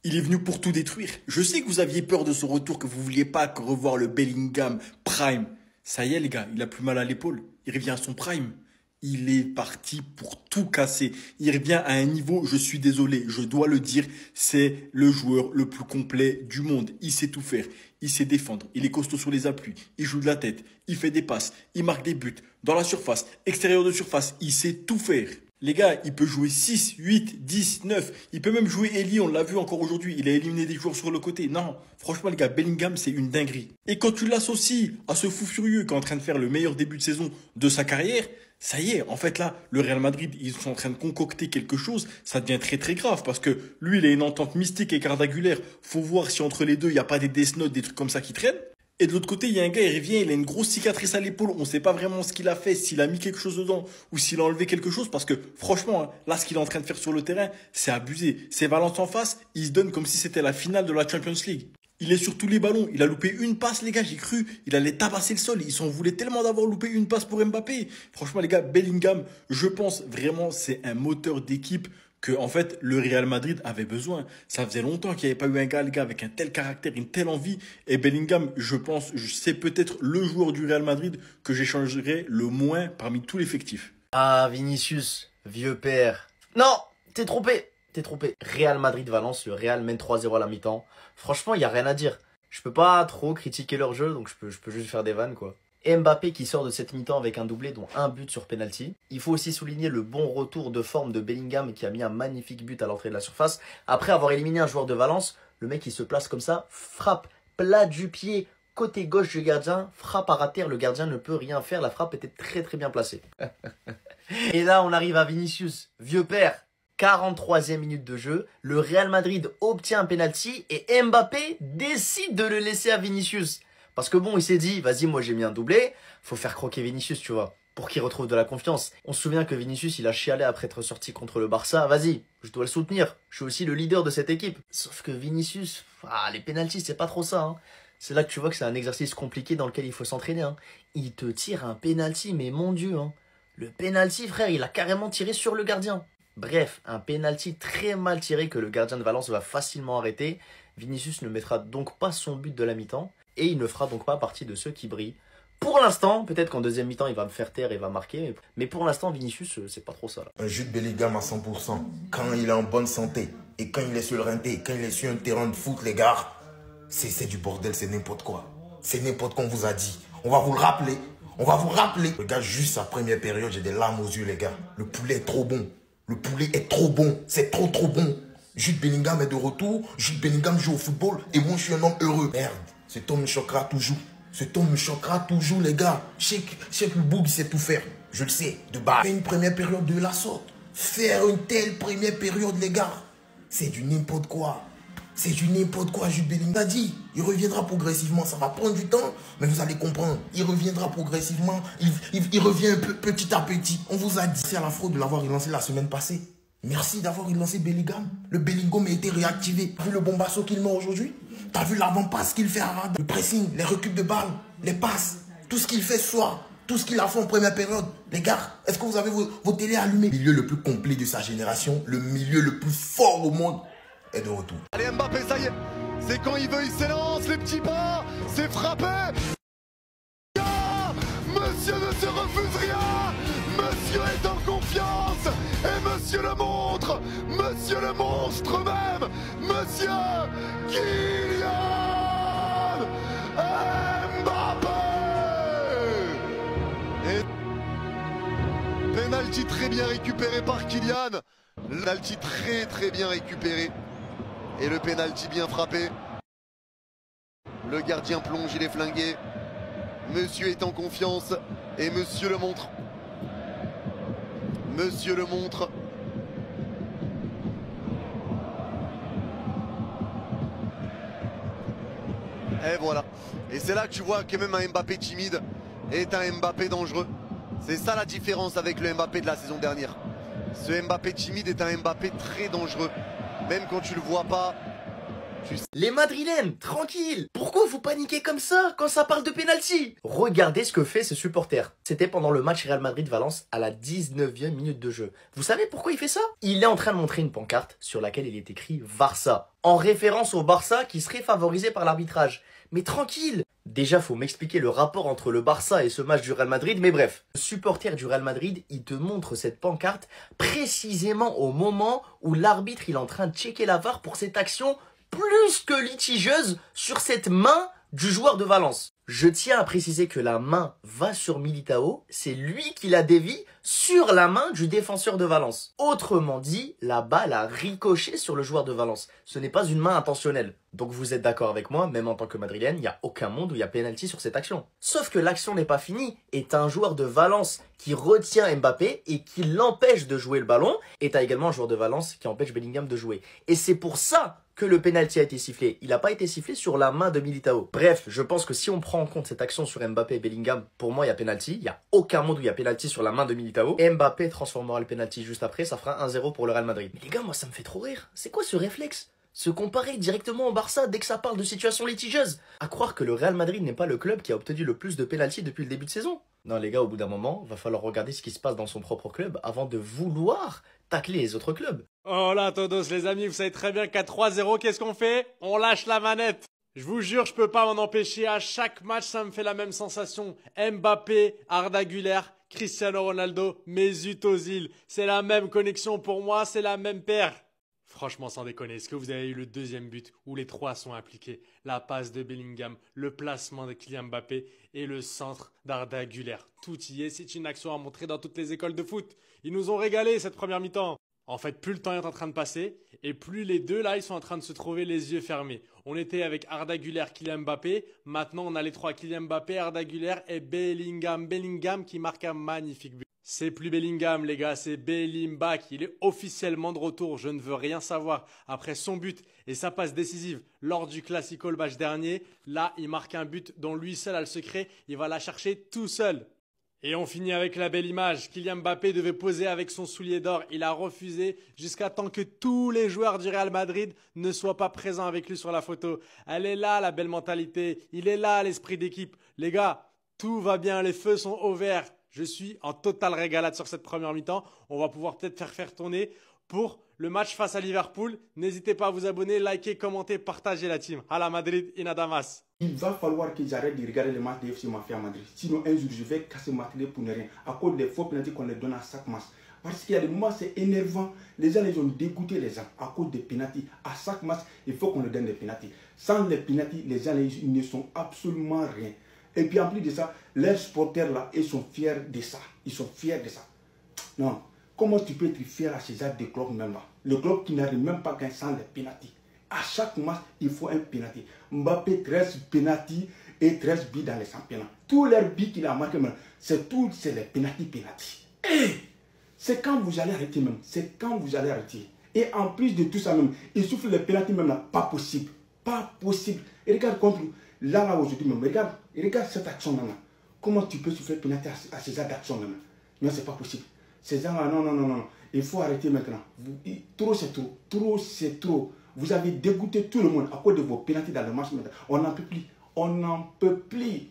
Il est venu pour tout détruire. Je sais que vous aviez peur de son retour, que vous vouliez pas que revoir le Bellingham Prime. Ça y est les gars, il a plus mal à l'épaule. Il revient à son Prime. Il est parti pour tout casser. Il revient à un niveau, je suis désolé, je dois le dire, c'est le joueur le plus complet du monde. Il sait tout faire, il sait défendre, il est costaud sur les appuis, il joue de la tête, il fait des passes, il marque des buts, dans la surface, extérieur de surface, il sait tout faire. Les gars, il peut jouer 6, 8, 10, 9. Il peut même jouer Eli, on l'a vu encore aujourd'hui. Il a éliminé des joueurs sur le côté. Non, franchement les gars, Bellingham, c'est une dinguerie. Et quand tu l'associes à ce fou furieux qui est en train de faire le meilleur début de saison de sa carrière, ça y est, en fait là, le Real Madrid, ils sont en train de concocter quelque chose, ça devient très très grave parce que lui, il a une entente mystique et cardagulaire. Faut voir si entre les deux, il n'y a pas des Death Note, des trucs comme ça qui traînent. Et de l'autre côté, il y a un gars, il revient, il a une grosse cicatrice à l'épaule. On ne sait pas vraiment ce qu'il a fait, s'il a mis quelque chose dedans ou s'il a enlevé quelque chose. Parce que franchement, hein, là, ce qu'il est en train de faire sur le terrain, c'est abusé. C'est Valence en face, il se donne comme si c'était la finale de la Champions League. Il est sur tous les ballons. Il a loupé une passe, les gars. J'ai cru. Il allait tabasser le sol. Ils s'en voulaient tellement d'avoir loupé une passe pour Mbappé. Franchement, les gars, Bellingham, je pense vraiment, c'est un moteur d'équipe que, en fait, le Real Madrid avait besoin. Ça faisait longtemps qu'il n'y avait pas eu un gars, les gars, avec un tel caractère, une telle envie. Et Bellingham, je pense, c'est peut-être le joueur du Real Madrid que j'échangerai le moins parmi tout l'effectif. Ah, Vinicius, vieux père. Non, t'es trompé. T'es trompé. Real Madrid-Valence, le Real mène 3-0 à la mi-temps. Franchement, il n'y a rien à dire. Je peux pas trop critiquer leur jeu, donc je peux juste faire des vannes, quoi. Et Mbappé qui sort de cette mi-temps avec un doublé, dont un but sur penalty. Il faut aussi souligner le bon retour de forme de Bellingham qui a mis un magnifique but à l'entrée de la surface. Après avoir éliminé un joueur de Valence, le mec il se place comme ça, frappe plat du pied, côté gauche du gardien, frappe à rater, le gardien ne peut rien faire, la frappe était très très bien placée. Et là on arrive à Vinicius, vieux père. 43e minute de jeu, le Real Madrid obtient un penalty et Mbappé décide de le laisser à Vinicius. Parce que bon, il s'est dit, vas-y, moi j'ai mis un doublé, faut faire croquer Vinicius, tu vois, pour qu'il retrouve de la confiance. On se souvient que Vinicius, il a chialé après être sorti contre le Barça, vas-y, je dois le soutenir, je suis aussi le leader de cette équipe. Sauf que Vinicius, les pénaltys, c'est pas trop ça, hein. C'est là que tu vois que c'est un exercice compliqué dans lequel il faut s'entraîner, hein. Il te tire un penalty, mais mon Dieu, hein. Le penalty, frère, il a carrément tiré sur le gardien. Bref, un penalty très mal tiré que le gardien de Valence va facilement arrêter. Vinicius ne mettra donc pas son but de la mi-temps. Et il ne fera donc pas partie de ceux qui brillent. Pour l'instant, peut-être qu'en deuxième mi-temps, il va me faire taire et va marquer. Mais pour l'instant, Vinicius, c'est pas trop ça. Là. Un Jude Bellingham à 100%. Quand il est en bonne santé et quand il est sur le rinté, quand il est sur un terrain de foot, les gars, c'est du bordel, c'est n'importe quoi. C'est n'importe quoi, on vous a dit. On va vous le rappeler. On va vous rappeler. Regarde, juste sa première période, j'ai des larmes aux yeux, les gars. Le poulet est trop bon. Le poulet est trop bon. C'est trop, trop bon. Jude Bellingham est de retour. Jude Bellingham joue au football. Et moi, je suis un homme heureux. Merde. Cet homme me choquera toujours. Cet homme me choquera toujours, les gars. Cheikh le Boub, il sait tout faire. Je le sais, de base. Faire une première période de la sorte. Faire une telle première période, les gars. C'est du n'importe quoi. C'est du n'importe quoi, Jude Bellingham. Il a dit, il reviendra progressivement. Ça va prendre du temps, mais vous allez comprendre. Il reviendra progressivement. Il revient un peu, petit à petit. On vous a dit, c'est à la faute de l'avoir relancé la semaine passée. Merci d'avoir relancé Bellingham. Le Bellingham a été réactivé. T'as vu le bombasso qu'il met aujourd'hui? T'as vu l'avant-passe qu'il fait à Rada? Le pressing, les reculs de balles, les passes, tout ce qu'il fait ce soir, tout ce qu'il a fait en première période. Les gars, est-ce que vous avez vos télés allumées? Le milieu le plus complet de sa génération, le milieu le plus fort au monde est de retour. Allez Mbappé, ça y est, c'est quand il veut, il s'élance, les petits pas, c'est frappé. Monsieur ne se refuse rien. Monsieur est en confiance. Et monsieur le montre. Monsieur le monstre même. Monsieur Kylian Mbappé. Et penalty très bien récupéré par Kylian. Penalty très bien récupéré. Et le penalty bien frappé. Le gardien plonge, il est flingué. Monsieur est en confiance et monsieur le montre. Monsieur le montre. Et voilà. Et c'est là que tu vois que même un Mbappé timide est un Mbappé dangereux. C'est ça la différence avec le Mbappé de la saison dernière. Ce Mbappé timide est un Mbappé très dangereux. Même quand tu le vois pas, Les Madrilènes, tranquille. Pourquoi vous paniquez comme ça quand ça parle de penalty? Regardez ce que fait ce supporter. C'était pendant le match Real Madrid-Valence à la 19e minute de jeu. Vous savez pourquoi il fait ça? Il est en train de montrer une pancarte sur laquelle il est écrit Barça, en référence au Barça qui serait favorisé par l'arbitrage. Mais tranquille. Déjà, faut m'expliquer le rapport entre le Barça et ce match du Real Madrid, mais bref. Le supporter du Real Madrid, il te montre cette pancarte précisément au moment où l'arbitre il est en train de checker la VAR pour cette action plus que litigieuse sur cette main du joueur de Valence. Je tiens à préciser que la main va sur Militao, c'est lui qui la dévie sur la main du défenseur de Valence. Autrement dit, la balle a ricoché sur le joueur de Valence. Ce n'est pas une main intentionnelle. Donc vous êtes d'accord avec moi, même en tant que madrilène, il n'y a aucun monde où il y a pénalty sur cette action. Sauf que l'action n'est pas finie, et t'as un joueur de Valence qui retient Mbappé et qui l'empêche de jouer le ballon, et t'as également un joueur de Valence qui empêche Bellingham de jouer. Et c'est pour ça que le penalty a été sifflé. Il n'a pas été sifflé sur la main de Militao. Bref, je pense que si on prend en compte cette action sur Mbappé et Bellingham, pour moi, il y a penalty. Il n'y a aucun monde où il y a penalty sur la main de Militao. Et Mbappé transformera le penalty juste après, ça fera 1-0 pour le Real Madrid. Mais les gars, moi, ça me fait trop rire. C'est quoi ce réflexe? Se comparer directement au Barça dès que ça parle de situation litigieuse. À croire que le Real Madrid n'est pas le club qui a obtenu le plus de penalty depuis le début de saison. Non les gars, au bout d'un moment, va falloir regarder ce qui se passe dans son propre club avant de vouloir tacler les autres clubs. Oh là, Todos, les amis, vous savez très bien qu'à 3-0, qu'est-ce qu'on fait? On lâche la manette. Je vous jure, je peux pas m'en empêcher. À chaque match, ça me fait la même sensation. Mbappé, Arda Güler, Cristiano Ronaldo, Mesut Ozil. C'est la même connexion pour moi, c'est la même paire. Franchement, sans déconner, est-ce que vous avez eu le deuxième but où les trois sont impliqués? La passe de Bellingham, le placement de Kylian Mbappé et le centre d'Arda Güler. Tout y est, c'est une action à montrer dans toutes les écoles de foot. Ils nous ont régalé cette première mi-temps. En fait, plus le temps est en train de passer et plus les deux là, ils sont en train de se trouver les yeux fermés. On était avec Arda Güler, Kylian Mbappé. Maintenant, on a les trois Kylian Mbappé, Arda Güler et Bellingham. Bellingham qui marque un magnifique but. C'est plus Bellingham, les gars, c'est Bellingham. Il est officiellement de retour. Je ne veux rien savoir. Après son but et sa passe décisive lors du Classico le match dernier, là, il marque un but dont lui seul a le secret. Il va la chercher tout seul. Et on finit avec la belle image. Kylian Mbappé devait poser avec son soulier d'or. Il a refusé jusqu'à temps que tous les joueurs du Real Madrid ne soient pas présents avec lui sur la photo. Elle est là, la belle mentalité. Il est là, l'esprit d'équipe. Les gars, tout va bien. Les feux sont au vert. Je suis en totale régalade sur cette première mi-temps. On va pouvoir peut-être faire tourner pour le match face à Liverpool. N'hésitez pas à vous abonner, liker, commenter, partager la team. À la Madrid, in Adamas. Il va falloir que j'arrête de regarder les matchs de FC Mafia Madrid. Sinon, un jour, je vais casser ma télé pour ne rien. À cause des faux pénaltys qu'on leur donne à chaque match. Parce qu'il y a des moments, c'est énervant. Les gens, ils ont dégoûté les gens à cause des pénaltys. À chaque match, il faut qu'on leur donne des pénaltys. Sans les pénaltys, les gens, ils ne sont absolument rien. Et puis en plus de ça, les supporters là, ils sont fiers de ça. Ils sont fiers de ça. Non. Comment tu peux être fier à ces genre de club même là? Le club qui n'arrive même pas gagner sans les pénaltys. À chaque match, il faut un pénalty. Mbappé, 13 pénaltys et 13 buts dans les championnats. Tous les buts qu'il a marqués, c'est les pénaltys. Hey, c'est quand vous allez arrêter même. C'est quand vous allez arrêter. Et en plus de tout ça même, il souffle les pénaltys même là. Pas possible. Pas possible. Et regarde contre là aujourd'hui même. Regarde cette action même là. Comment tu peux souffler pénalty à ces genre d'action même là? Non, c'est pas possible. Ces gens là, non. Il faut arrêter maintenant. Trop c'est trop. Trop c'est trop. Vous avez dégoûté tout le monde à cause de vos pénaltys dans le match maintenant. On n'en peut plus. On n'en peut plus.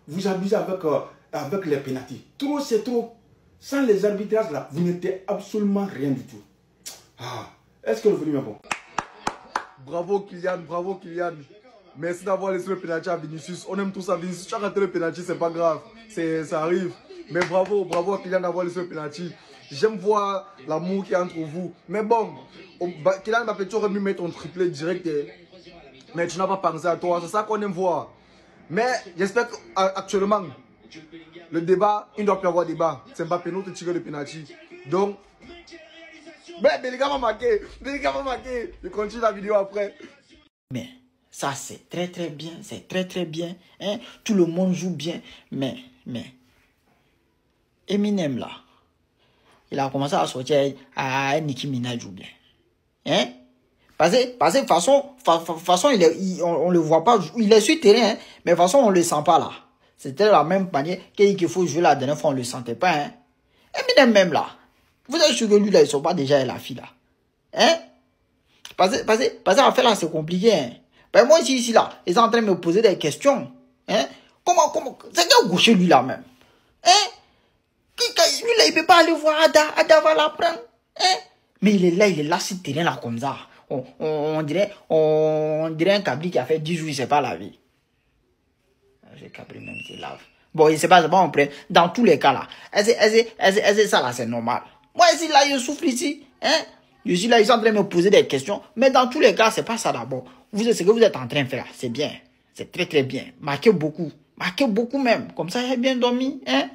Vous abusez avec les pénaltys. Trop c'est trop. Sans les arbitrages là, vous n'êtes absolument rien du tout. Ah, est-ce que le volume est bon? Bravo Kylian. Merci d'avoir laissé le pénalty à Vinicius. On aime tout ça. Vinicius, tu as raté le pénalty, c'est pas grave. Ça arrive. Mais bravo à Kylian d'avoir laissé le pénalty. J'aime voir l'amour qu'il y a entre vous. Mais bon, Kylian Mbappé, tu aurais pu mettre ton triplé direct. Mais tu n'as pas pensé à toi. C'est ça qu'on aime voir. Mais j'espère qu'actuellement, le débat, il ne doit plus avoir débat. C'est Mbappé, nous te tirer le pénalty. Donc, Bellingham va marquer. Je continue la vidéo après. Mais ça, c'est très bien. C'est très bien. Hein? Tout le monde joue bien. Mais, Eminem là, il a commencé à sortir à Nicki Minaj joue bien. Hein? Parce que de façon on le voit pas. Il est sur le terrain, hein? Mais de toute façon, on le sent pas là. C'était la même manière qu'il faut jouer la dernière fois, on le sentait pas. Hein? Eminem même là. Vous êtes sûr que lui là, ils sont pas déjà la fille là. Hein? Parce que affaire là, c'est compliqué. Hein. Ben, moi, ici, là, ils sont en train de me poser des questions. Hein? Comment, c'est quel gaucher, lui, là, même? Hein? Lui, là, il peut pas aller voir Ada. Ada va l'apprendre. Hein? Mais il est là, sur le terrain, là, comme ça. On dirait un cabri qui a fait 10 jours, il sait pas laver. J'ai cabri même, c'est lave. Bon, il sait pas, on prend. Dans tous les cas, là. Ça, là, c'est normal. Moi, ici, là, je souffre ici. Hein? Je suis là, ils sont en train de me poser des questions. Mais dans tous les cas, c'est pas ça d'abord. Ce que vous êtes en train de faire, c'est bien. C'est très, très bien. Marquez beaucoup. Marquez beaucoup même. Comme ça, j'ai bien dormi. Hein?